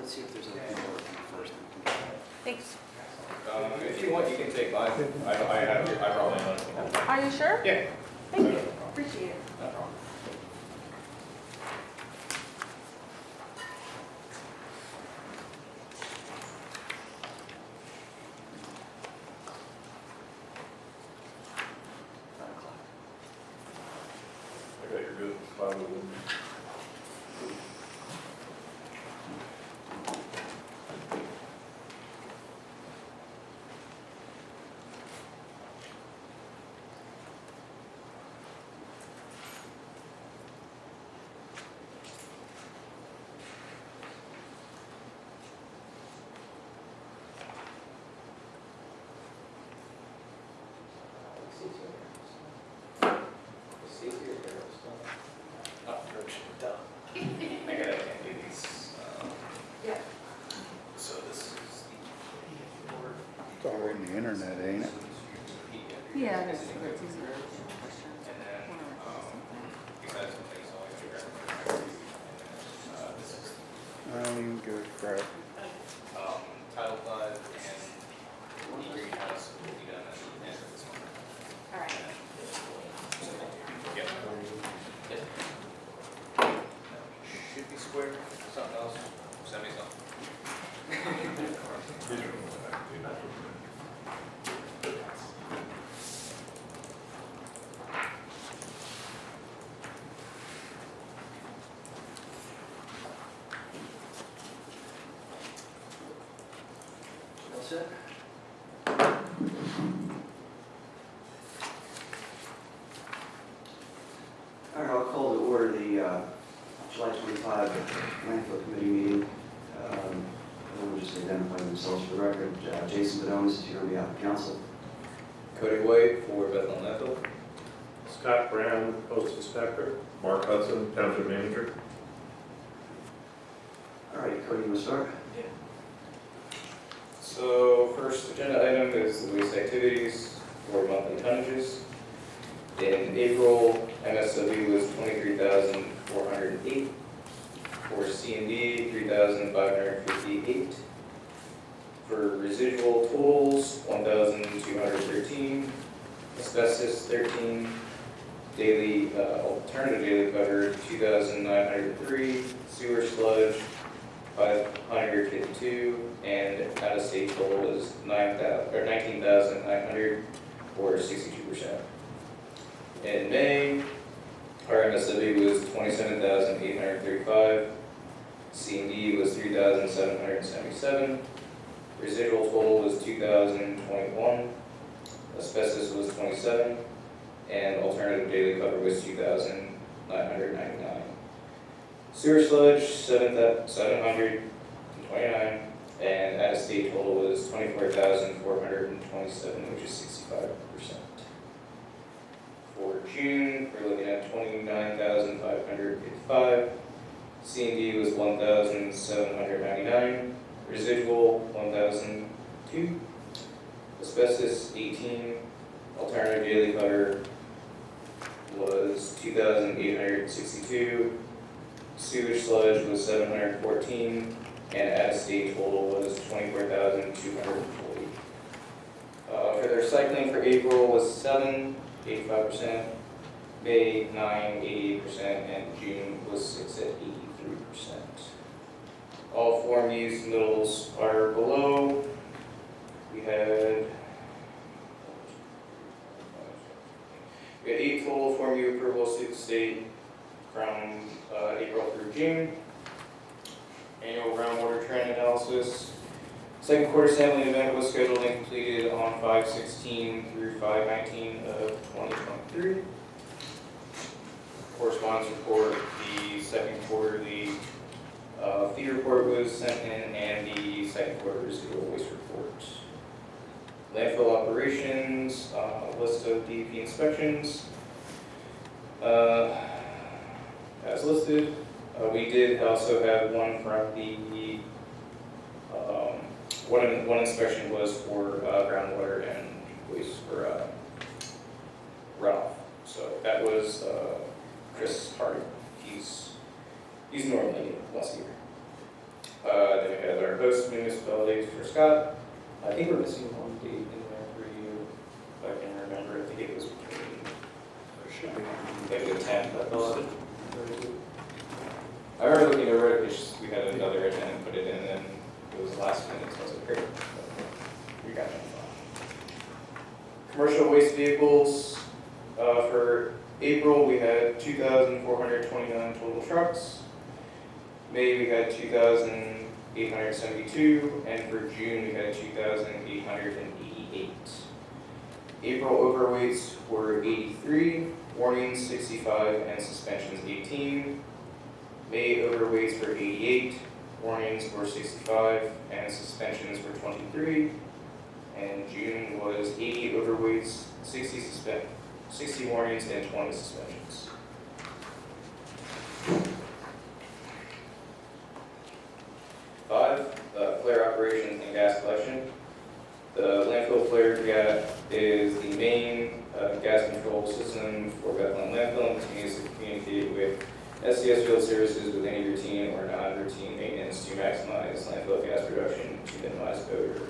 let's see if there's other people working first. Thanks. If you want, you can take mine. I have your, I probably know it. Are you sure? Yeah. Thank you. Appreciate it. No problem. I got your good spot with it. I gotta do these. Yeah. So this is the board. It's all in the internet, ain't it? Yeah, that's easier. And then, these guys will take all your records. This is, I don't even give a crap. Title 5 and the greenhouse will be done at the end of this one. All right. Yeah. Should be square, something else, send me something. All set? All right, I'll call to order the July 25 Landfill Committee meeting. Everyone just identify themselves for the record. Jason Bedonis is here on behalf of council. Cody White for Bethlehem Landfill. Scott Brown, Post Inspector. Mark Hudson, Township Manager. All right, Cody, you want to start? So first agenda item is the waste activities for monthly tonnages. In April, MSW was 23,408. For C&D, 3,558. For residual totals, 1,213. Asbestos, 13. Daily, alternative daily cover, 2,903. Sewer sludge, 552, and out-of-state total is 19,900, or 62%. In May, our MSW was 27,835, C&D was 3,777, residual total was 2,021, asbestos was 27, and alternative daily cover was 2,999. Sewer sludge, 729, and out-of-state total was 24,427, which is 65%. For June, we're looking at 29,555. C&D was 1,799. Residual, 1,002. Asbestos, 18. Alternative daily cover was 2,862. Sewage sludge was 714, and out-of-state total was 24,240. For the recycling for April was 7, 85%, May 9, 88%, and June was 6 at 83%. All form use middles are below. We had 8 total form U approvals to the state from April through June. Annual groundwater trend analysis. Second quarter sampling event was scheduled and completed on 5/16 through 5/19 of 2023. Correspondence report, the second quarterly fee report was sent in, and the second quarter residual waste report. Landfill operations, list of DEP inspections. As listed, we did also have one from the, one inspection was for groundwater and waste for runoff. So that was Chris Harding. He's normally once a year. Then we our host municipalities for Scott. I think we're missing one date in there for you, if I can remember. I think it was between maybe the 10th, I thought. I remember looking over it, because we had another attendant put it in, and it was last minute, so I was like, great. We got that. Commercial waste vehicles, for April, we had 2,429 total trucks. May, we had 2,872, and for June, we had 2,888. April overweights were 83, warnings 65, and suspensions 18. May overweights were 88, warnings were 65, and suspensions were 23. And June was 80 overweights, 60 warnings, and 20 suspensions. Flare operations and gas collection. The landfill flare gas is the main gas control system for Bethlehem Landfill and continues to communicate with SCS field services with any routine or non-routine maintenance to maximize landfill gas production to minimize odor.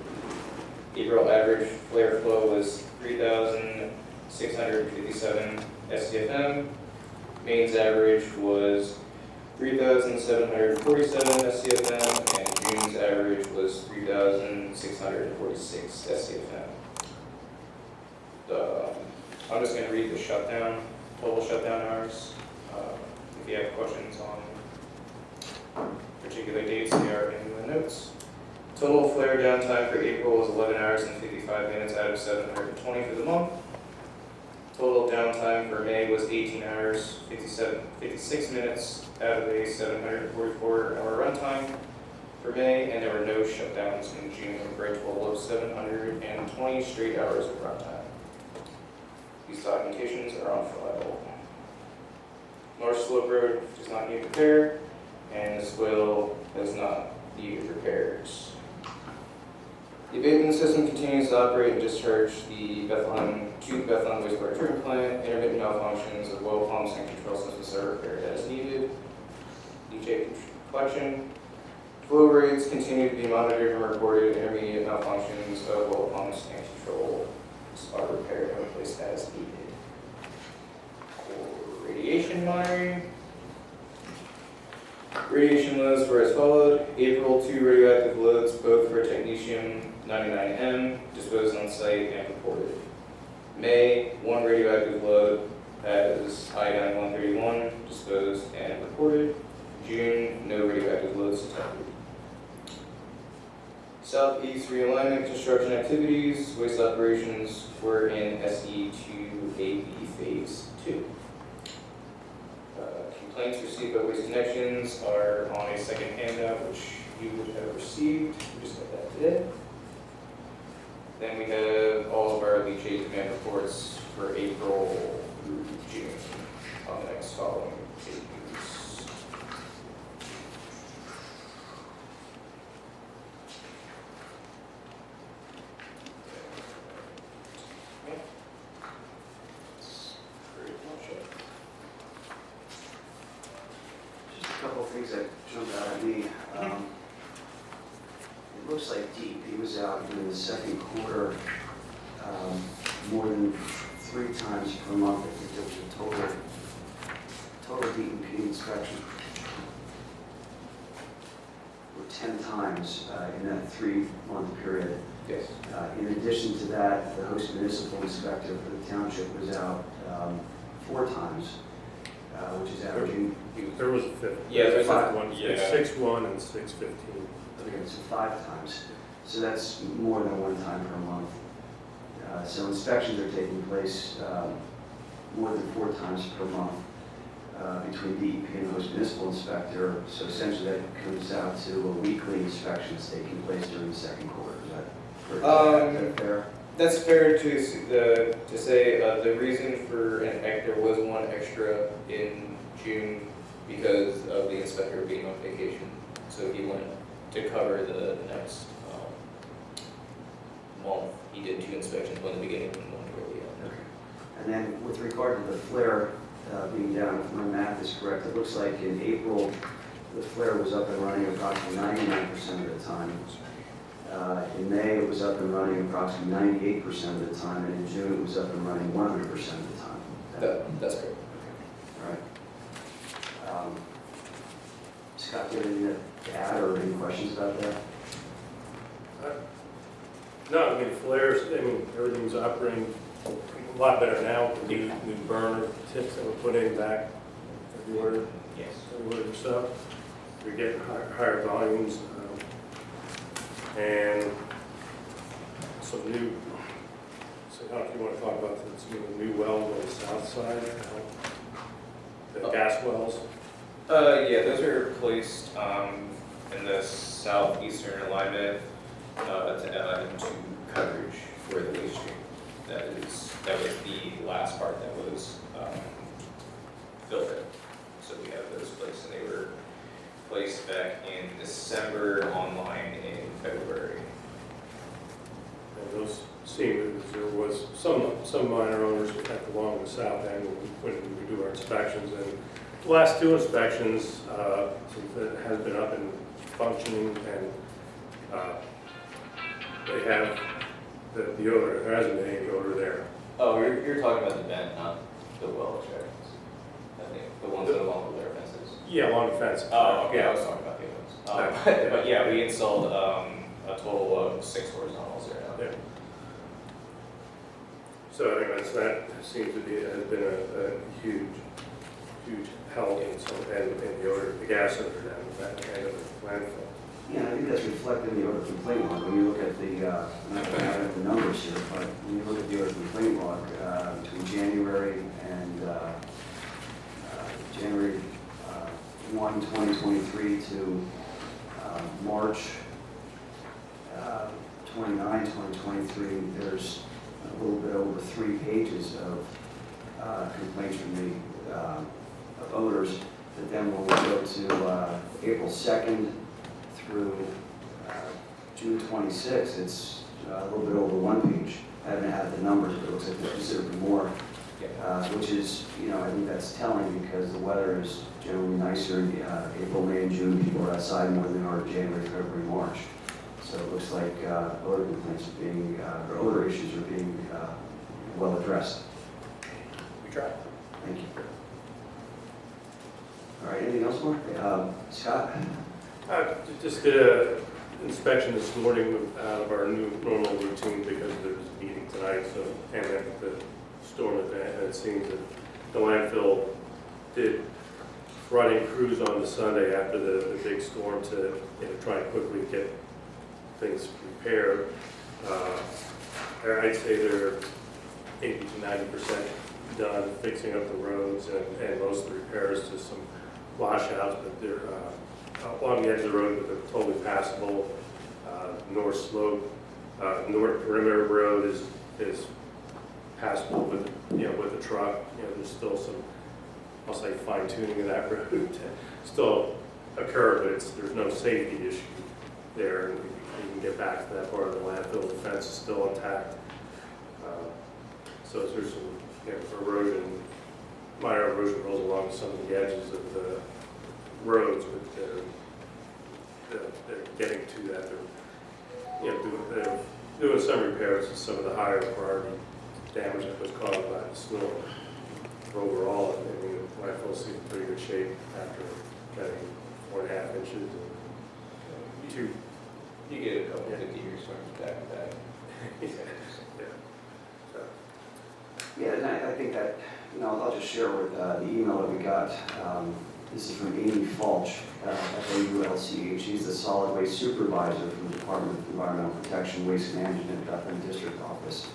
April average flare flow was 3,657 SCFM. Main's average was 3,747 SCFM, and June's average was 3,646 SCFM. I'm just going to read the total shutdown hours. If you have questions on particular dates, they are in the notes. Total flare downtime for April was 11 hours and 55 minutes out of 720 for the month. Total downtime for May was 18 hours, 56 minutes out of a 744-hour runtime for May, and there were no shutdowns in June for a total of 720 straight hours of runtime. These documentations are on file. North Slope Road does not need repair, and the swale does not need repairs. The abatement system continues to operate and discharge the Bethlehem wastewater treatment plant. Intermittent malfunctions of well pumps and control systems are repaired as needed. Leachate collection. Flow rates continue to be monitored and reported. Intermediate malfunctions of well pumps and controls are repaired and replaced as needed. Radiation monitoring. Radiation loads were as followed. April, 2 radioactive loads, both for technetium-99M, disposed on site and reported. May, 1 radioactive load as iodine-131, disposed and reported. June, no radioactive loads detected. Southeast realignment construction activities, waste operations were in SE2AB Phase 2. Complaints received by Waste Connections are on a second handout, which you would have received. We just got that today. Then we have all of our leachate demand reports for April through June on the next following pages. Just a couple of things that jumped out at me. It looks like DEP was out in the second quarter more than 3 times per month. I think there was a total DEP inspection were 10 times in that 3-month period. Yes. In addition to that, the host municipal inspector for the township was out 4 times, which is averaging. There was a fifth. Yeah, there's five a- one. yeah. It's 6-1 and 6-15. Okay, so 5 times. So that's more than 1 time per month. So inspections are taking place more than 4 times per month between DEP and the host municipal inspector. So essentially that comes out to a weekly inspection that's taking place during the second quarter. Is that fair? That's fair to say. The reason for there was 1 extra in June because of the inspector being on vacation. So he went to cover the next month. He did 2 inspections, one at the beginning and one toward the end. Okay. And then with regard to the flare being down, if my math is correct, it looks like in April the flare was up and running approximately 99% of the time. In May, it was up and running approximately 98% of the time, and in June, it was up and running 100% of the time. That's great. All right. Scott, do you have anything to add or any questions about that? No, I mean, flares, I mean, everything's operating a lot better now with the new burner tips that were put in back February. Yes. February or so. We're getting higher volumes, and some new, so how do you want to talk about some of the new wells on the south side? The gas wells? Yeah, those are placed in the southeastern alignment to add into coverage for the waste stream. That was the last part that was filled in. So we have those placed, and they were placed back in December, online in February. And those seem that there was some minor owners along the south end when we do our inspections. And the last two inspections, since it has been up and functioning, and they have the odor, there hasn't been any odor there. Oh, you're talking about the vent, not the well extractions. I think the ones that are along with their fences. Yeah, along the fence. Oh, okay, I was talking about the other ones. But yeah, we installed a total of 6 horizontals there now. Yeah. So I think that seems to be, has been a huge help in the odor, the gas odor down at the end of the landfill. Yeah, I think that's reflected in the order complaint log. When you look at the, I'm not going to have the numbers here, but when you look at the order complaint log, between January and January 1, 2023 to March 29, 2023, there's a little bit over 3 pages of complaints from the of odors. But then when we go to April 2nd through June 26th, it's a little bit over 1 page. I haven't added the numbers, but it looks like there's considerably more, which is, I think that's telling because the weather is generally nicer in April, May, and June. People are outside more than they are in January, February, March. So it looks like odor complaints are being, or odor issues are being well addressed. We tried. Thank you. All right, anything else, Mark? Scott? Just did an inspection this morning out of our new normal routine because there was a meeting tonight, so, and then the storm event, and it seems that the landfill did running crews on the Sunday after the big storm to try and quickly get things repaired. I'd say they're 80 to 90% done fixing up the roads and most of the repairs to some washouts, but they're along the edge of the road, but they're totally passable. North slope, north perimeter road is passable with with a truck. There's still some, I'll say, fine tuning of that road to still occur, but there's no safety issue there, and we can get back to that part of the landfill. The fence is still intact. So there's some erosion, minor erosion rolls along some of the edges of the roads, but they're getting to that. They're doing some repairs to some of the higher priority damage that was caused by the storm. Overall, I mean, the landfill seems in pretty good shape after getting 4.5 inches. You get a couple 50-year storms back to back. Yeah, and I think that, I'll just share with the email that we got. This is from Amy Falch, FAULCH. She's the solid waste supervisor from the Department of Environmental Protection, Waste Management, Bethlehem District Office.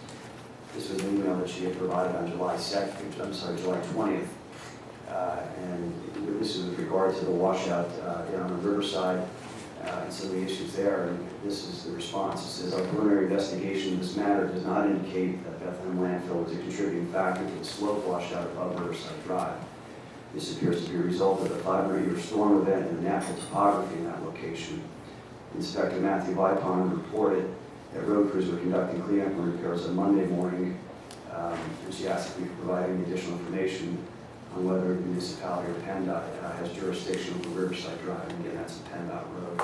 This was an email that she had provided on July 20th. And this is with regard to the washout down on the riverside and some of the issues there. And this is the response. It says, our preliminary investigation of this matter does not indicate that Bethlehem Landfill was a contributing factor to the slope washout above Riverside Drive. This appears to be a result of the 500-year storm event and the natural topography in that location. Inspector Matthew Vipon reported that road crews were conducting cleanup and repairs on Monday morning, and she asked if we could provide any additional information on whether the municipality or PennDOT has jurisdiction over Riverside Drive. Again, that's a PennDOT road.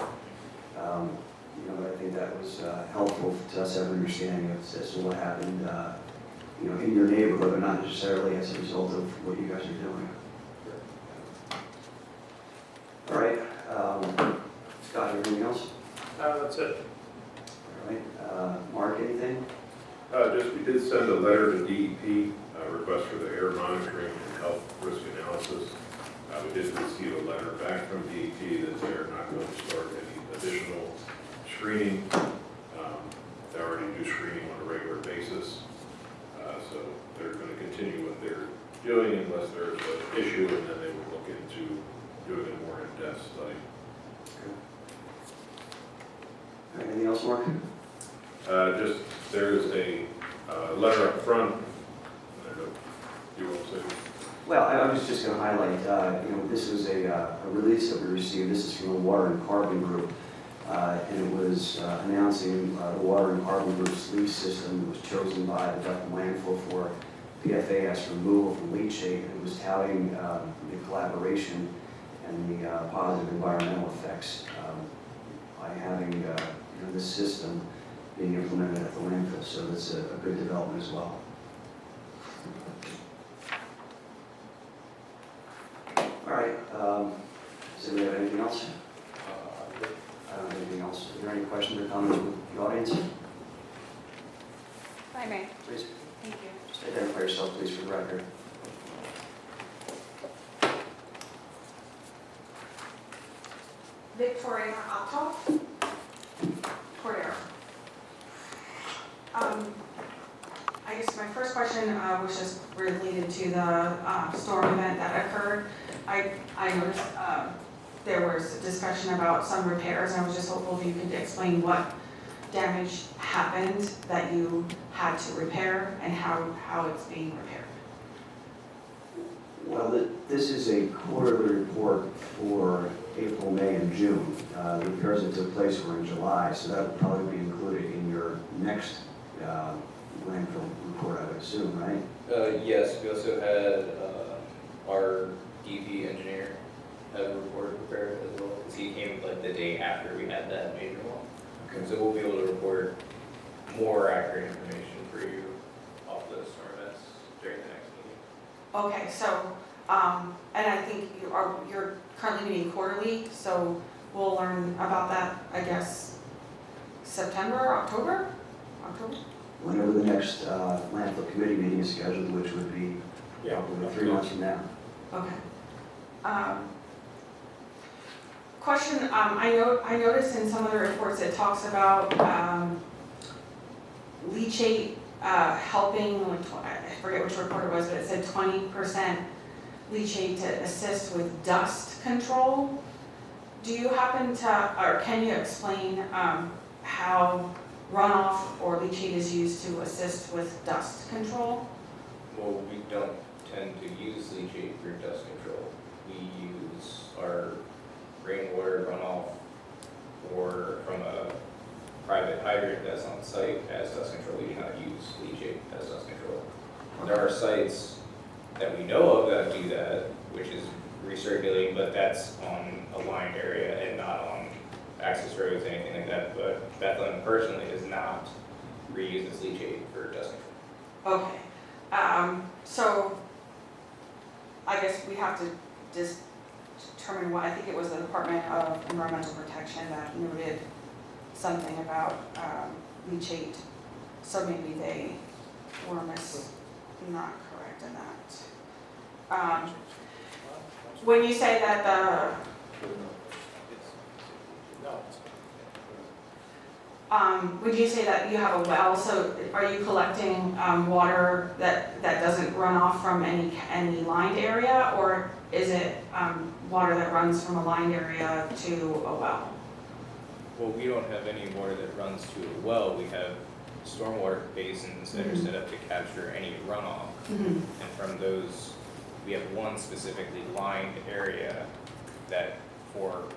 You know, I think that was helpful to us have an understanding as to what happened, you know, in your neighborhood, but not necessarily as a result of what you guys are doing. All right, Scott, anything else? That's it. All right, Mark, anything? Just, we did send a letter to DEP, request for the air monitoring and health risk analysis. We did receive a letter back from DEP that they're not going to start any additional screening. They already do screening on a regular basis. So they're going to continue what they're doing unless there's an issue, and then they will look into doing a more in-depth study. All right, anything else, Mark? Just, there's a letter up front. I don't know, do you want to say? Well, I was just going to highlight, you know, this was a release that we received. This is from the Water and Carbon Group, and it was announcing the Water and Carbon Group's lease system was chosen by the Bethlehem Landfill for PFAS removal from leachate, and it was touting the collaboration and the positive environmental effects by having you know, this system being implemented at the landfill. So that's a good development as well. All right, does anybody have anything else? I don't have anything else. Are there any questions or comments from the audience? If I may, Please, thank you. just identify yourself, please, for the record. Victoria Otto, Cordero. I guess my first question was just related to the storm event that occurred. I noticed there was discussion about some repairs, and I was just hopeful if you could explain what damage happened that you had to repair and how it's being repaired. Well, this is a quarterly report for April, May, and June. The repairs that took place were in July, so that would probably be included in your next landfill report, I would assume, right? Yes, we also had our DP engineer have a report prepared as well, because he came like the day after we had that major one. Okay. So we'll be able to report more accurate information for you off the storm events during the next meeting. Okay, so, and I think you're currently meeting quarterly, so we'll learn about that, I guess, September, October? Whenever the next landfill committee meeting is scheduled, which would be probably 3 months from now. Okay. Question, I noticed in some of the reports it talks about leachate helping, I forget which report it was, but it said 20% leachate to assist with dust control. Do you happen to, or can you explain how runoff or leachate is used to assist with dust control? Well, we don't tend to use leachate for dust control. We use our rainwater runoff or from a private hydrant that's on site as dust control. We do not use leachate as dust control. There are sites that we know of that do that, which is recirculating, but that's on a lined area and not on access roads, anything like that. But Bethlehem personally does not reuse its leachate for dust control. Okay, so I guess we have to just determine what, I think it was the Department of Environmental Protection that noted something about leachate, so maybe they were not correct in that. When you say that would you say that you have a well, so are you collecting water that doesn't run off from any lined area, or is it water that runs from a lined area to a well? Well, we don't have any water that runs to a well. We have stormwater basins that are set up to capture any runoff. And from those, we have one specifically lined area that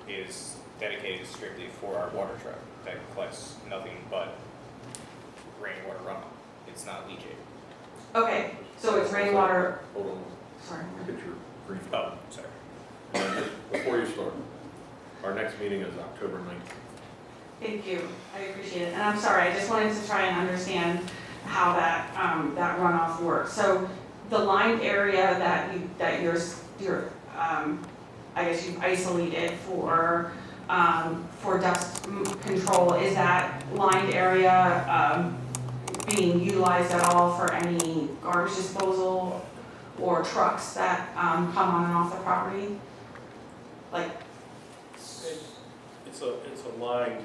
is dedicated strictly for our water truck that collects nothing but rainwater runoff. It's not leachate. Okay, so it's rainwater, Hold on. sorry. Get your green. Oh, sorry. And then just before you start, our next meeting is October 19th. Thank you, I appreciate it. And I'm sorry, I just wanted to try and understand how that, that runoff works. So the lined area that you're, I guess you've isolated for dust control, is that lined area, being utilized at all for any garbage disposal or trucks that, come on and off the property? Like, It's a lined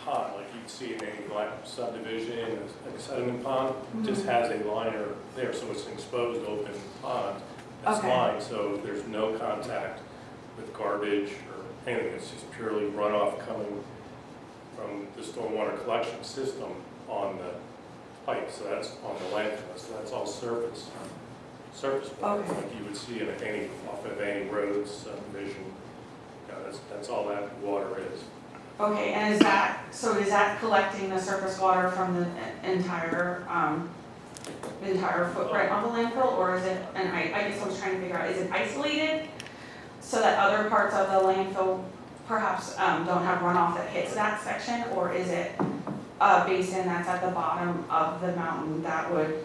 pond, like you'd see in any like subdivision, like a sediment pond, just has a liner there, so it's an exposed open pond that's Okay. lined, so there's no contact with garbage or anything, it's just purely runoff coming from the stormwater collection system on the pipe, so that's on the landfill, so that's all surface water, Okay. like you would see in any, off of any roads, subdivision, that's all that water is. okay, and is that collecting the surface water from the entire footprint of the landfill, or is it, and I guess I was trying to figure out, is it isolated so that other parts of the landfill perhaps don't have runoff that hits that section, or is it a basin that's at the bottom of the mountain that would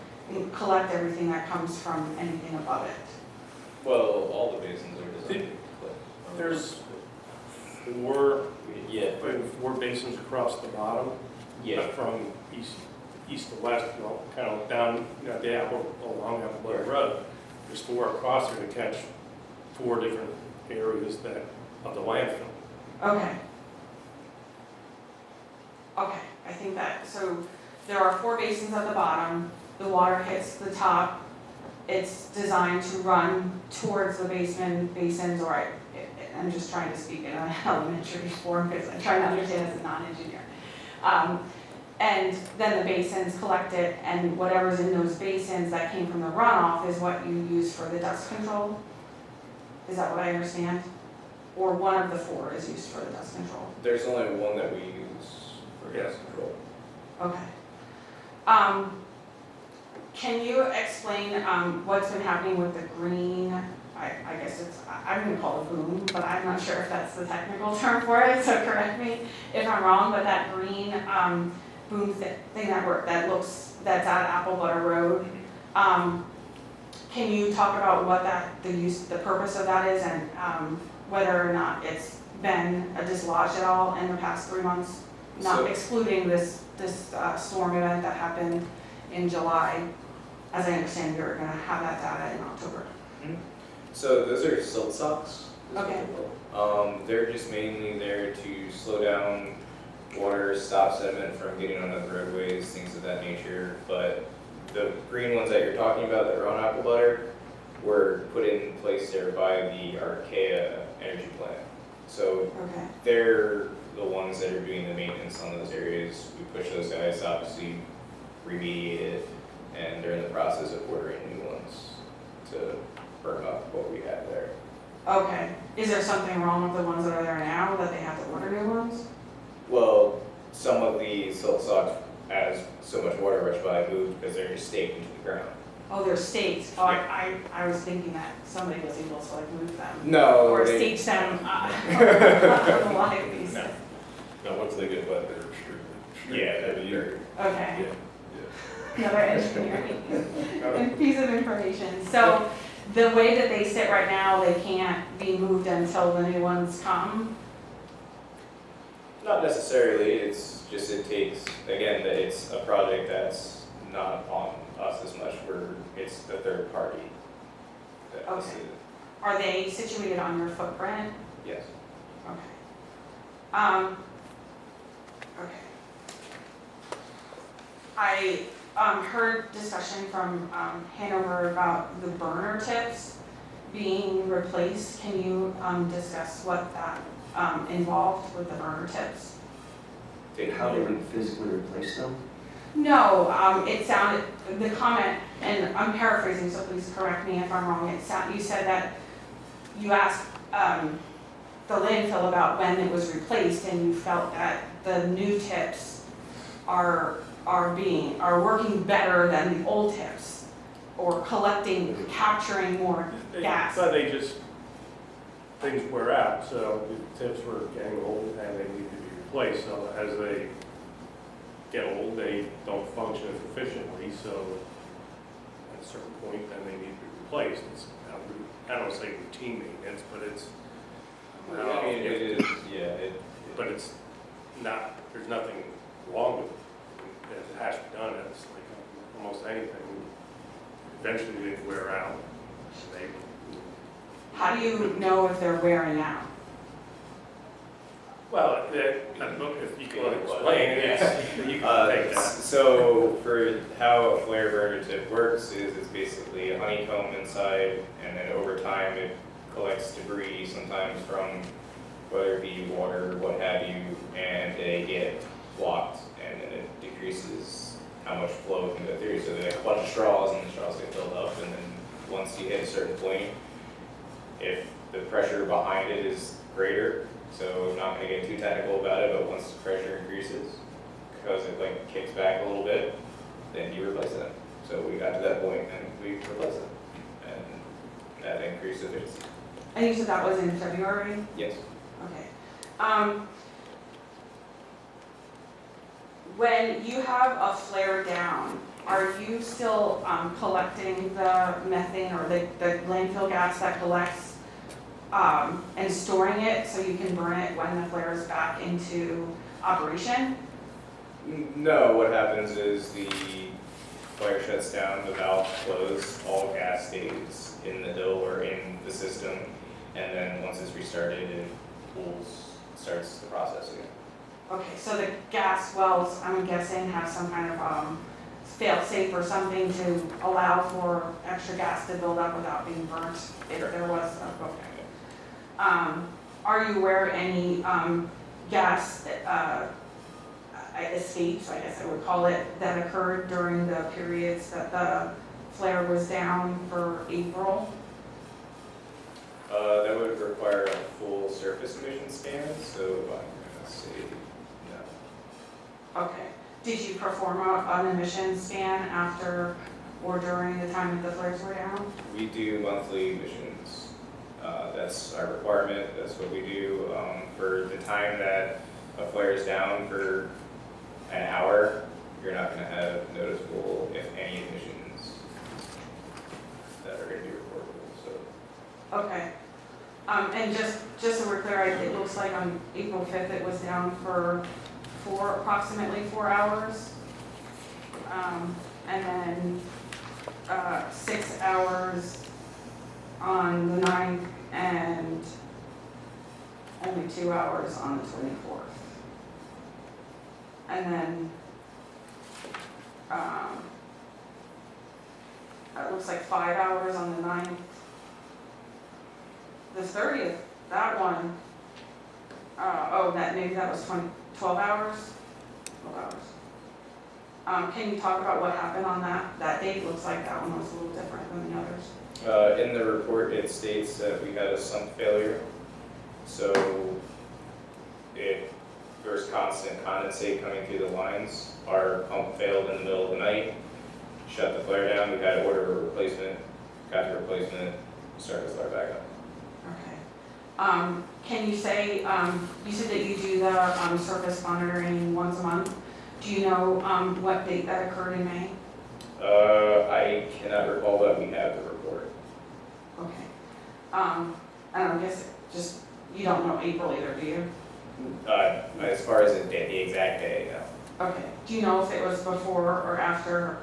collect everything that comes from anything above it? Well, all the basins are designed to collect. There's four basins across the bottom. Yeah. From east to west, kind of down, the Apple, along Apple Road. There's four across there to catch four different areas of the landfill. Okay. Okay, I think that, so there are four basins at the bottom, the water hits the top, it's designed to run towards the basins, or I'm just trying to speak in an elementary form because I'm trying to understand as a non-engineer. And then the basins collect it, and whatever's in those basins that came from the runoff is what you use for the dust control? Is that what I understand? Or one of the four is used for the dust control? There's only one that we use for gas control. Okay. Can you explain what's been happening with the green, I guess I'm gonna call it boom, but I'm not sure if that's the technical term for it, so correct me if I'm wrong, but that green boom thing that's at Apple Butter Road, can you talk about what the purpose of that is, and whether or not it's been dislodged at all in the past 3 months? Not excluding this storm event that happened in July. As I understand, you're gonna have that data in October. So those are silt socks. Okay. They're just mainly there to slow down water, stop sediment from getting onto the roadways, things of that nature. But the green ones that you're talking about that are on Apple Butter were put in place there by the Archaea energy plant. So Okay. they're the ones that are doing the maintenance on those areas. We push those guys, obviously remediate it, and they're in the process of ordering new ones to burn up what we have there. Okay. Is there something wrong with the ones that are there now that they have to order new ones? Well, some of the silt socks, as so much water rushed by, moved because they're just staked into the ground. Oh, they're staked. Oh, I was thinking that somebody was able to like move them. No. Or they- stake them on the live piece. No. Now, once they get wet, they're extremely Yeah, heavy. they're- Okay. Yeah. Another engineering piece of information. So the way that they sit right now, they can't be moved until the new ones come? Not necessarily, it's just it takes, again, that it's a project that's not on us as much, it's the third party. that does Okay. it. Are they situated on your footprint? Yes. Okay. Okay. I heard discussion from Hanover about the burner tips being replaced. Can you discuss what that involved with the burner tips? How they would physically replace them? No, it sounded, the comment, and I'm paraphrasing, so please correct me if I'm wrong, you said that you asked the landfill about when it was replaced, and you felt that the new tips are working better than the old tips. or collecting, capturing more gas? But things wear out, so the tips were getting old and they need to be replaced. So as they get old, they don't function as efficiently, so at a certain point, then they need to be replaced. It's, I don't want to say routine maintenance, but it's, I mean, it is, yeah, but it's not, there's nothing wrong with it. It has to be done. It's like almost anything. Eventually they wear out. They, How do you know if they're wearing out? well, if you can explain it, you can take that. So for how a flare burner tip works is it's basically a honeycomb inside, and then over time it collects debris, sometimes from whether it be water, what have you, and they get blocked, and then it decreases how much flow can go through. So they have a bunch of straws, and the straws get filled up, and then once you hit a certain point, if the pressure behind it is greater, so I'm not going to get too technical about it, but once the pressure increases, because it like kicks back a little bit, then you replace it. So we got to that point and we replaced it, and that increased efficiency. And you said that was in February? Yes. Okay. When you have a flare down, are you still collecting the methane or the landfill gas that collects and storing it so you can burn it when the flare is back into operation? No, what happens is the flare shuts down, the valve closes, all gas stays in the hill or in the system, and then once it's restarted, it starts the process again. Okay, so the gas wells, I'm guessing, have some kind of fail-safe or something to allow for extra gas to build up without being burnt if there was a, okay. Are you aware of any gas escapes, I guess I would call it, that occurred during the periods that the flare was down for April? That would require a full surface emission scan, so I'm gonna say no. Okay. Did you perform an emission scan after or during the time that the flares were down? We do monthly emissions. That's our requirement. That's what we do. For the time that a flare is down for an hour, you're not going to have noticeable, if any, emissions that are going to be reportable. So. Okay. And just so we're clear, it looks like on April 5th it was down for approximately 4 hours. And then 6 hours on the 9th and only 2 hours on the 24th. And then it looks like 5 hours on the 9th. The 30th, that one, maybe that was 12 hours? 12 hours. Can you talk about what happened on that date? Looks like that one was a little different than the others. In the report, it states that we had a sump failure. So there's constant condensate coming through the lines. Our pump failed in the middle of the night, shut the flare down. We had to order a replacement, got the replacement, started the flare back up. Okay. Can you say, you said that you do the surface monitoring once a month. Do you know what date that occurred in May? I cannot recall that we have the report. Okay. I don't know, I guess just, you don't know April either, do you? As far as the exact day, no. Okay. Do you know if it was before or after,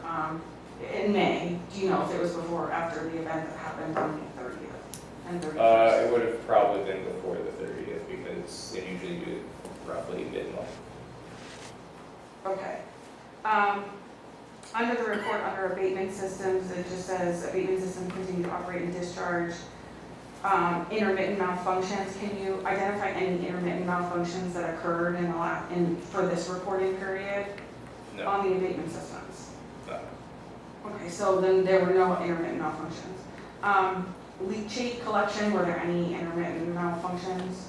in May, do you know if it was before or after the event that happened on the 30th and 31st? It would have probably been before the 30th because they usually do it roughly mid-month. Okay. Under the report, under abatement systems, it just says abatement systems continue to operate and discharge. Intermittent malfunctions, can you identify any intermittent malfunctions that occurred for this reporting period? No. On the abatement systems? No. Okay, so then there were no intermittent malfunctions. Leachate collection, were there any intermittent malfunctions?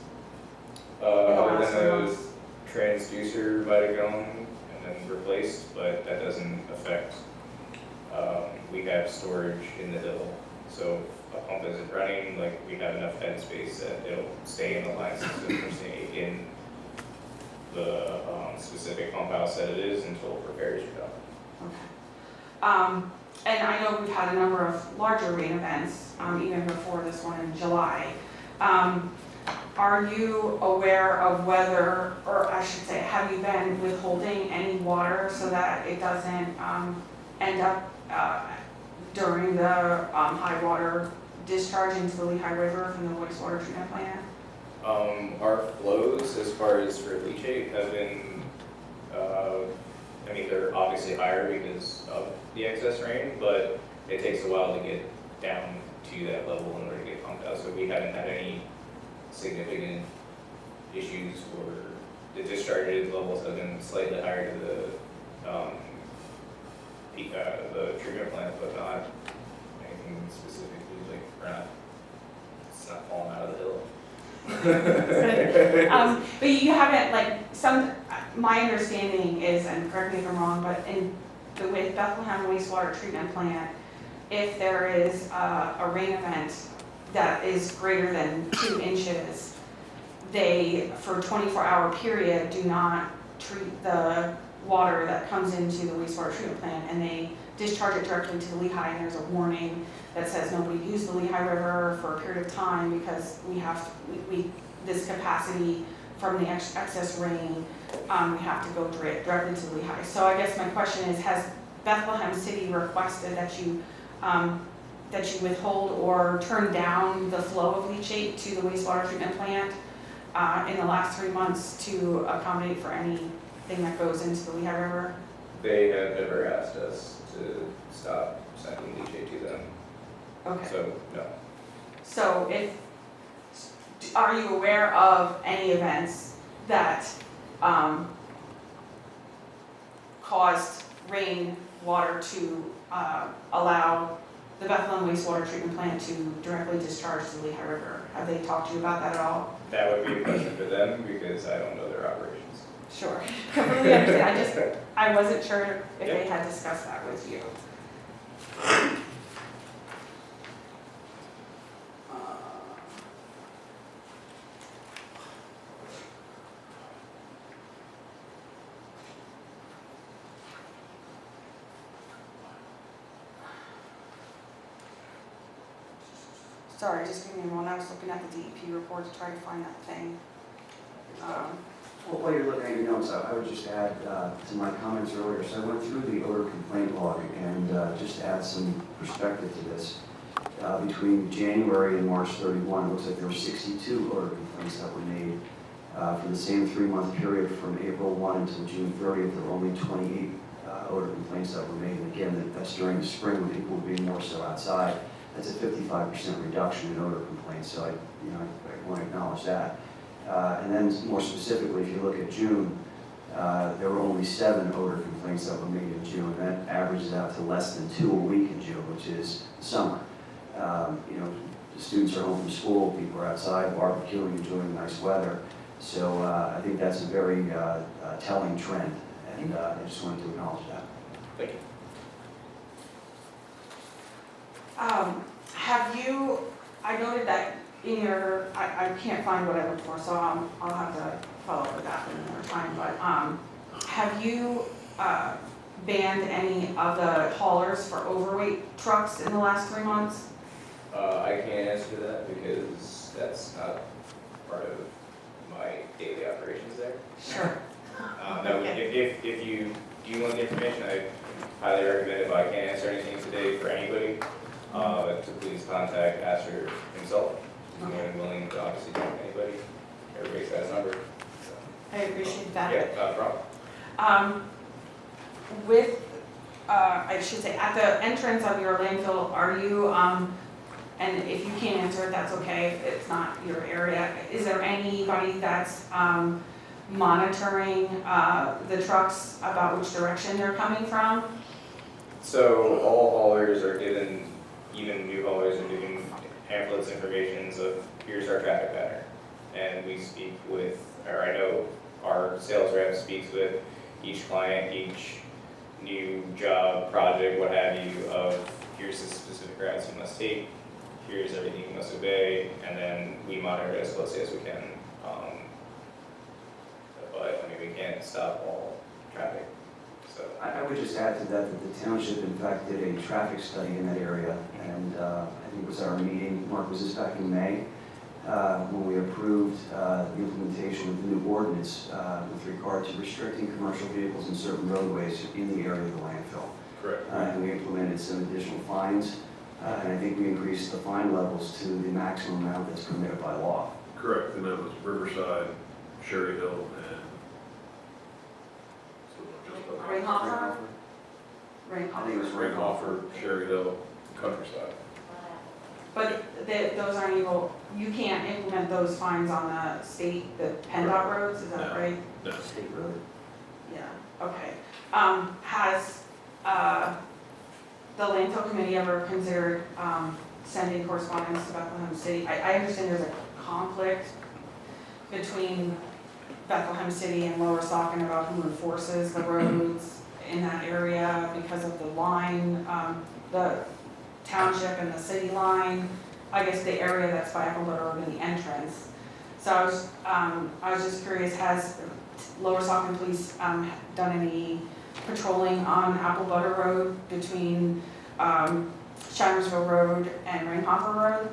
Other than those, transducer might have gone and then replaced, but that doesn't affect we have storage in the hill. So if a pump isn't running, like we have enough head space that it'll stay in the line system or stay in the specific pump house that it is until repairs are done. Okay. And I know we've had a number of larger rain events, even before this one in July. Are you aware of whether, or I should say, have you been withholding any water so that it doesn't end up during the high water discharge into the Lehigh River from the wastewater treatment plant? Our flows as far as for leachate have been, I mean, they're obviously higher because of the excess rain, but it takes a while to get down to that level in order to get pumped out. So we haven't had any significant issues where the discharge levels have been slightly higher to the treatment plant, but not anything specifically, like, we're not, it's not falling out of the hill. But you haven't, like, my understanding is, and correct me if I'm wrong, but with Bethlehem wastewater treatment plant, if there is a rain event that is greater than 2 inches, they, for a 24-hour period, do not treat the water that comes into the wastewater treatment plant, and they discharge it directly to the Lehigh, and there's a warning that says nobody use the Lehigh River for a period of time because this capacity from the excess rain, we have to go directly to the Lehigh. So I guess my question is, has Bethlehem City requested that you withhold or turn down the flow of leachate to the wastewater treatment plant in the last 3 months to accommodate for anything that goes into the Lehigh River? They have never asked us to stop sending leachate to them, Okay. so no. So are you aware of any events that caused rain water to allow the Bethlehem wastewater treatment plant to directly discharge to the Lehigh River? Have they talked to you about that at all? That would be a question for them because I don't know their operations. Sure, completely understand. I wasn't sure if they had discussed that with you. Sorry, just give me a moment. I was looking at the DEP report to try to find that thing. Well, while you're looking at your notes, I would just add to my comments earlier. So I went through the odor complaint log and just to add some perspective to this. Between January and March 31, it looks like there were 62 odor complaints that were made. For the same 3-month period from April 1 until June 30th, there were only 28 odor complaints that were made. And again, that's during the spring when people were being more so outside. That's a 55% reduction in odor complaints. So I want to acknowledge that. And then more specifically, if you look at June, there were only 7 odor complaints that were made in June. That averages out to less than 2 a week in June, which is summer. The students are home from school, people are outside barbecuing, enjoying nice weather. So I think that's a very telling trend, and I just wanted to acknowledge that. Thank you. I noted that in your, I can't find what I looked for, so I'll have to follow up with that another time, but have you banned any of the haulers for overweight trucks in the last 3 months? I can't answer that because that's not part of my daily operations there. Sure. No, if you do want the information, I highly recommend it, but I can't answer anything today for anybody, to please contact Asher himself. He's more than willing to obviously talk to anybody. Everybody's got his number. So. I appreciate that. Yeah, not a problem. I should say, at the entrance of your landfill, are you, and if you can't answer it, that's okay, if it's not your area, is there anybody that's monitoring the trucks about which direction they're coming from? So all haulers are given, even new haulers are given pamphlets, informations of here's our traffic pattern. And we speak with, or I know our sales rep speaks with each client, each new job, project, what have you, of here's the specific routes you must take, here's everything you must obey, and then we monitor it as closely as we can. But, I mean, we can't stop all traffic, so. I would just add to that the township in fact did a traffic study in that area, and I think it was our meeting, Mark, was this back in May, when we approved the implementation of the new ordinance with regard to restricting commercial vehicles in certain roadways in the area of the landfill. Correct. And we implemented some additional fines, and I think we increased the fine levels to the maximum amount that's permitted by law. Correct, and that was Riverside, Sherry Hill, and. Ringhoffer? I think it was Ringhoffer, Sherry Hill, Countryside. But those aren't able, you can't implement those fines on the state, the PennDOT roads, is that No. right? No. State road. Yeah, okay. Has, the landfill committee ever considered, sending correspondence to Bethlehem City? I understand there's a conflict between Bethlehem City and Lower Saucon about who enforces the roads in that area because of the line, the township and the city line, I guess the area that's by Apple Road and the entrance. So I was just curious, has Lower Saucon Police done any patrolling on Apple Butter Road between Shinersville Road and Ringhoffer Road?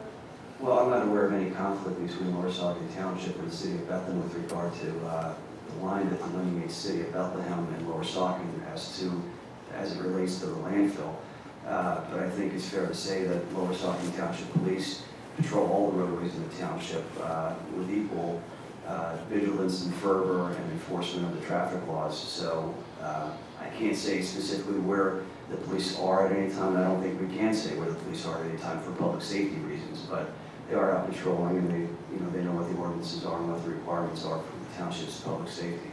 Well, I'm not aware of any conflict between Lower Saucon Township and the city of Bethlehem with regard to the line that delineates the city of Bethlehem and Lower Saucon as it relates to the landfill. But I think it's fair to say that Lower Saucon Township Police patrol all the roadways in the township with equal vigilance and fervor and enforcement of the traffic laws. So I can't say specifically where the police are at any time. I don't think we can say where the police are at any time for public safety reasons, but they are out patrolling and they know what the ordinances are and what the requirements are for the township's public safety.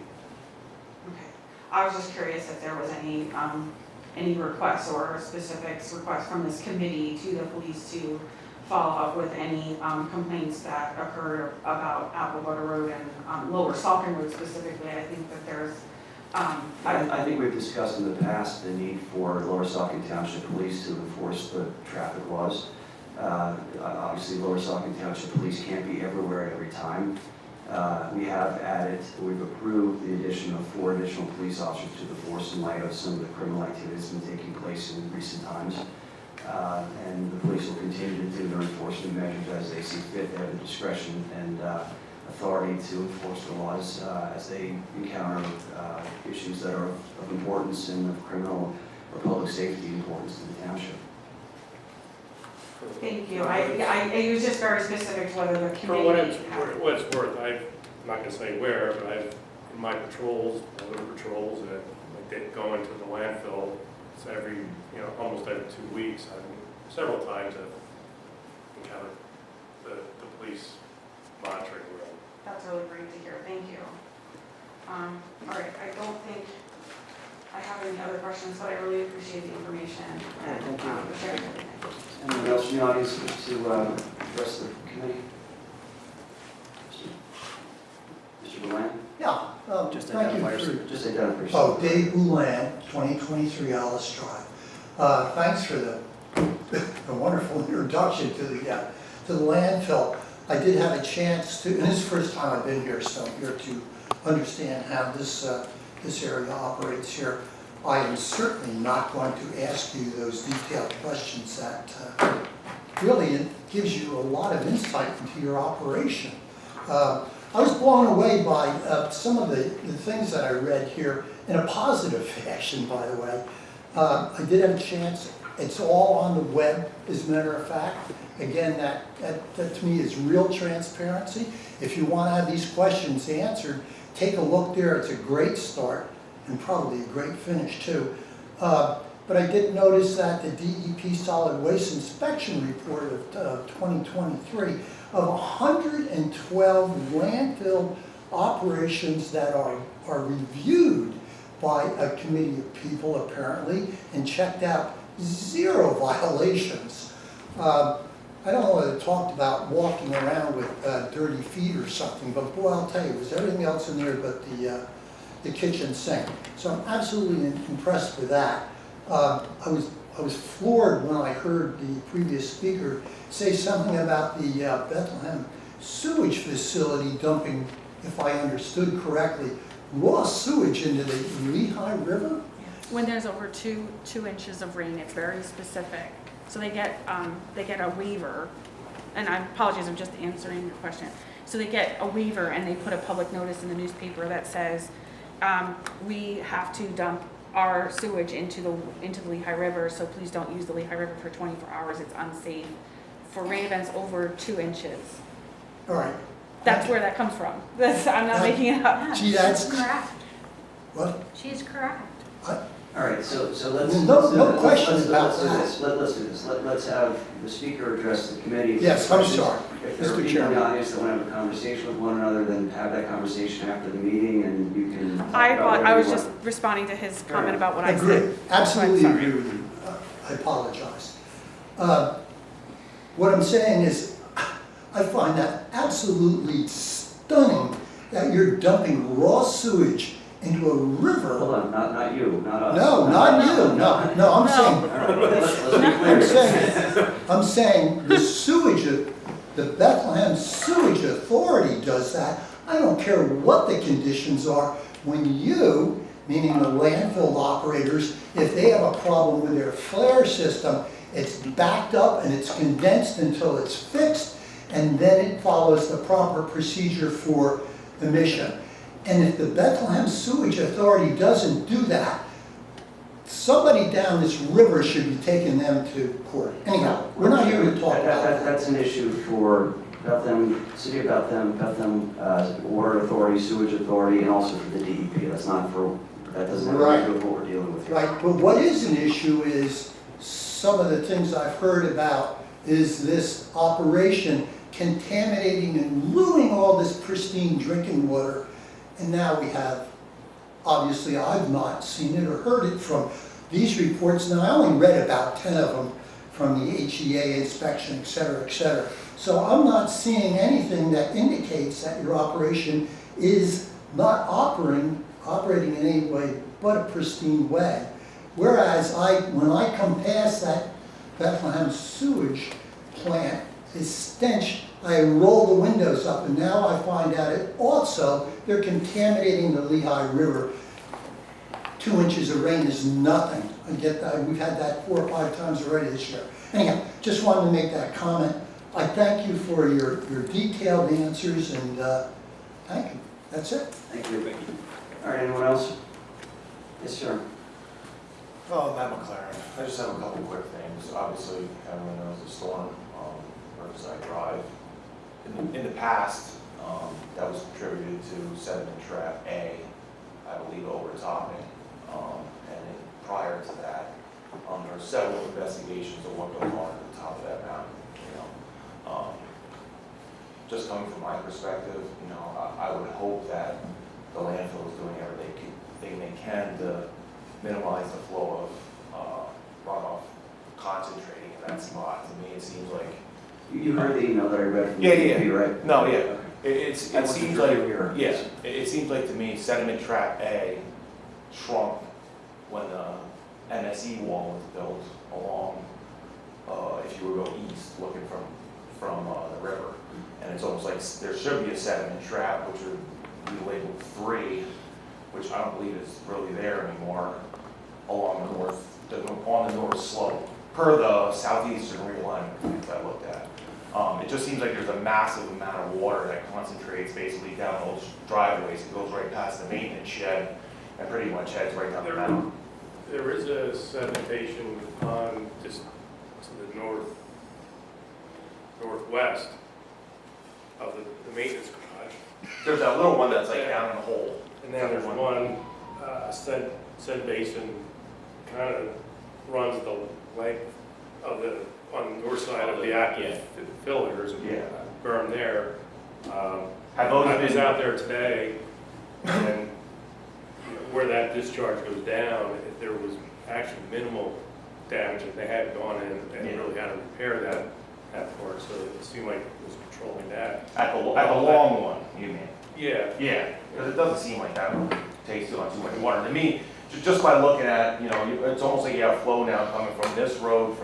Okay. I was just curious if there was any requests or specifics requests from this committee to the police to follow up with any complaints that occurred about Apple Butter Road and Lower Saucon Road specifically. I think that there's, I think we've discussed in the past the need for Lower Saucon Township Police to enforce the traffic laws. Obviously, Lower Saucon Township Police can't be everywhere at every time. We've approved the addition of 4 additional police officers to the force in light of some of the criminal activities that have been taking place in recent times. And the police will continue to do their enforcement measures as they see fit. They have the discretion and authority to enforce the laws as they encounter issues that are of importance and of criminal or public safety importance to the township. thank you. It was just very specific to whether the For what committee. it's worth, I'm not gonna say where, but in my patrols, motor patrols, and they go into the landfill, it's almost every 2 weeks. Several times I've encountered the police monitoring the road. That's really great to hear, thank you. All right, I don't think I have any other questions, but I really appreciate the information and Thank you. sharing everything. Anyone else in the audience to address the committee? Mr. Boulan? Yeah, Just thank you identify for, yourself. Just identify yourself. oh, Dave Boulan, 2023 Alice Drive. Thanks for the wonderful introduction to the landfill. I did have a chance to, and this is the first time I've been here, so I'm here to understand how this area operates here. I am certainly not going to ask you those detailed questions that really gives you a lot of insight into your operation. I was blown away by some of the things that I read here in a positive fashion, by the way. I did have a chance, it's all on the web, as a matter of fact. Again, that to me is real transparency. If you want to have these questions answered, take a look there. It's a great start and probably a great finish too. But I did notice that the DEP Solid Waste Inspection Report of 2023 of 112 landfill operations that are reviewed by a committee of people apparently and checked out 0 violations. I don't know whether it talked about walking around with dirty feet or something, but boy, I'll tell you, it was everything else in there but the kitchen sink. So I'm absolutely impressed with that. I was I was floored when I heard the previous speaker say something about the Bethlehem sewage facility dumping, if I understood correctly, raw sewage into the Lehigh River? When there's over two inches of rain, it's very specific. So they get a waiver, and I apologize, I'm just answering your question. So they get a waiver and they put a public notice in the newspaper that says, we have to dump our sewage into the Lehigh River, so please don't use the Lehigh River for 24 hours, it's unsafe for rain events over 2 inches. All right. That's where that comes from. I'm not making it up. Gee, that's, Correct. what? She's correct. All right, so let's. No let's do this. question Let's- about let's do that. this. Let's do this. Let's have the speaker address the committee. If Yes, there are I'm questions, sorry, If there are Mr. people in Chairman. the audience that want to have a conversation with one another, then have that conversation after the meeting and you can. talk I about whatever was you just want. responding to his comment about what I Agree, said. absolutely I'm sorry. agree with you. I apologize. What I'm saying is, I find that absolutely stunning that you're dumping raw sewage into a river. Hold on, not you, not us. No, not you, no, I'm saying, All right, let's be clear. I'm saying the sewage, the Bethlehem Sewage Authority does that. I don't care what the conditions are. When you, meaning the landfill operators, if they have a problem with their flare system, it's backed up and it's condensed until it's fixed, and then it follows the proper procedure for emission. And if the Bethlehem Sewage Authority doesn't do that, somebody down this river should be taking them to court. Anyhow, we're not here to talk about that. That's an issue for Bethlehem, City of Bethlehem, Water Authority, Sewage Authority, and also for the DEP. That's not for, that doesn't have to do with what we're dealing with here. Right, but what is an issue is some of the things I've heard about is this operation contaminating and ruining all this pristine drinking water. And now we have, obviously I've not seen it or heard it from these reports. Now I only read about 10 of them from the HEA inspection, et cetera, et cetera. So I'm not seeing anything that indicates that your operation is not operating in any way but a pristine way. Whereas when I come past that Bethlehem sewage plant, this stench, I roll the windows up and now I find out it also, they're contaminating the Lehigh River. 2 inches of rain is nothing. I get that, we've had that 4 or 5 times already this year. Anyhow, just wanted to make that comment. I thank you for your detailed answers and thank you. That's it. Thank you. All right, anyone else? Yes, sir. Oh, Matt McLaren. I just have a couple quick things. Obviously, everyone knows the storm, Riverside Drive. In the past, that was contributed to sediment trap A, I believe overtopping. And then prior to that, there were several investigations of what goes on at the top of that mountain, you know. Just coming from my perspective, you know, I would hope that the landfill is doing everything they can to minimize the flow of runoff concentrating in that spot. To me, it seems like. You heard the email that I read from Yeah, DEP, yeah. right? No, yeah. Okay. It seems like, yeah, it seems like to me sediment trap A shrunk when the MSE wall was built along, if you were going east, looking from the river. And it's almost like there should be a sediment trap, which would be labeled 3, which I don't believe is really there anymore, along on the north slope, per the southeastern realignment that I looked at. It just seems like there's a massive amount of water that concentrates basically down those driveways. It goes right past the maintenance shed and pretty much heads right down the mountain. There is a sedimentation on just to the northwest of the maintenance garage. There's that little one that's like down in the hole. And then there's one, said basin kind of runs the length of on the north side of the active fillers and Yeah. berm there. Have those I was been- out there today and where that discharge goes down, there was actually minimal damage and they had gone in and really had to repair that part. So it seemed like it was controlling that. At the long one, you mean? Yeah. Yeah, because it doesn't seem like that would take too much water. To me, just by looking at, it's almost like you have flow now coming from this road,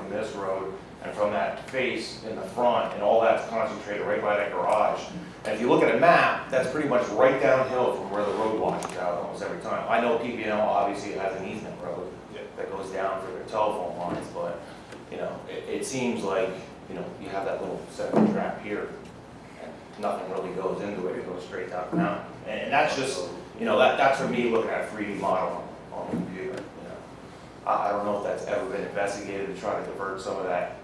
and from that face in the front, and all that's concentrated right by that garage. And if you look at a map, that's pretty much right downhill from where the road washes out almost every time. I know PPL obviously has an easement road that goes down for their telephone lines, but, it seems like, you have that little sediment trap here, and nothing really goes into it, it goes straight down the mountain. And that's just, that's for me looking at a 3D model on the computer, I don't know if that's ever been investigated to try to divert some of that,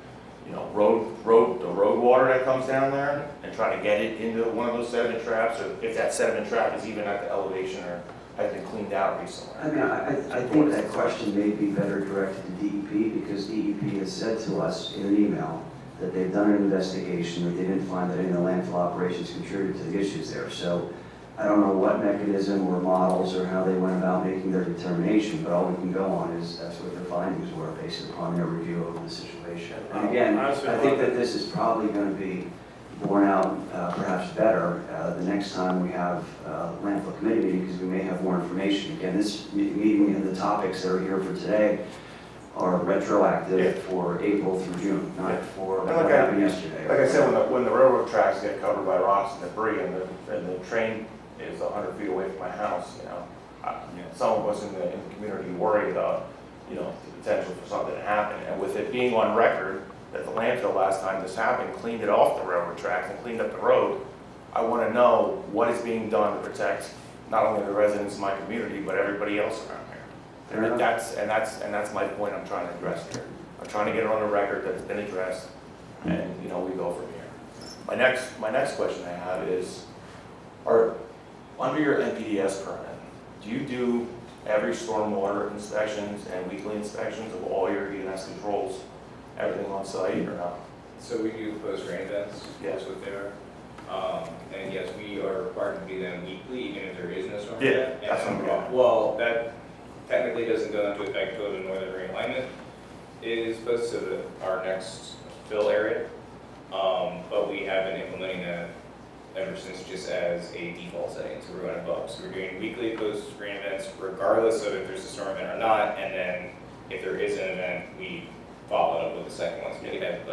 the road water that comes down there and try to get it into one of those sediment traps, or if that sediment trap is even at the elevation or has been cleaned out recently. I mean, I think that question may be better directed to DEP, because DEP has said to us in an email that they've done an investigation, that they didn't find that any of the landfill operations contributed to the issues there. So I don't know what mechanism or models or how they went about making their determination, but all we can go on is that's what their findings were based upon their review of the situation. And again, I think that this is probably going to be borne out perhaps better the next time we have a landfill committee meeting, because we may have more information. Again, this meeting and the topics that are here for today are retroactive for April through June, not for what happened yesterday. Like I said, when the railroad tracks get covered by rocks and debris, and the train is 100 feet away from my house, some of us in the community worry about, the potential for something to happen. And with it being on record that the landfill last time this happened cleaned it off the railroad tracks and cleaned up the road, I want to know what is being done to protect not only the residents of my community, but everybody else around here. And that's my point I'm trying to address here. I'm trying to get it on the record that it's been addressed, and we go from here. My next question I have is, under your NPDES permit, do you do every stormwater inspections and weekly inspections of all your ENS controls, everything on site, or not? So we do post-rain events, Yes. that's what they are. And yes, we are required to do them weekly, even if there is no storm. Yeah, event. that's what I'm getting. Well, that technically doesn't go into effect until the northern realignment is supposed to our next fill area. But we have been implementing that ever since, just as a default setting, so we're going above. So we're doing weekly post-rain events regardless of if there's a storm event or not, and then if there is an event, we follow up with the second one. So we have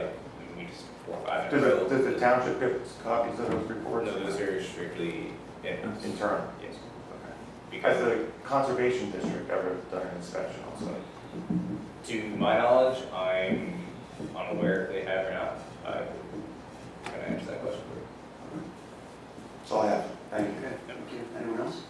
we just 4 or 5 in a row. Does the township get copies of those reports? No, those are strictly Internal? Yes. Okay. Because Has the conservation district ever done an inspection on site? to my knowledge, I'm unaware if they have or not. I can answer that question for you. That's all I have. Thank you. Okay, thank you. Anyone else?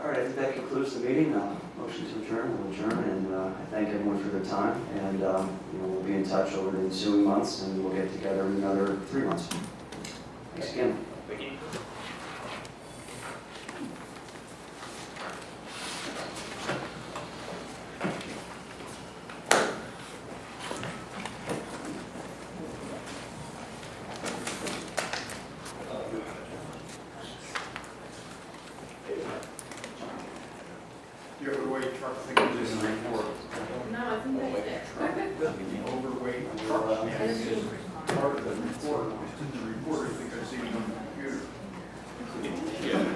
All right, I think that concludes the meeting. Motion to adjourn, we'll adjourn, and I thank everyone for their time. And we'll be in touch over the ensuing months, and we'll get together in another 3 months. Thanks again. Thank you. The overweight truck, I think it was in the report. No, I think that's it. The overweight truck, is part of the report, it's in the report, I think I see it on the computer.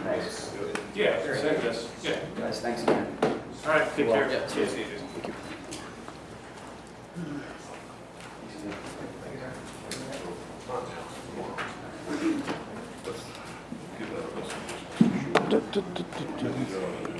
Thanks. Yeah, same this. Yeah. Guys, thanks again. All right, take care. Yeah, cheers. Give that a listen.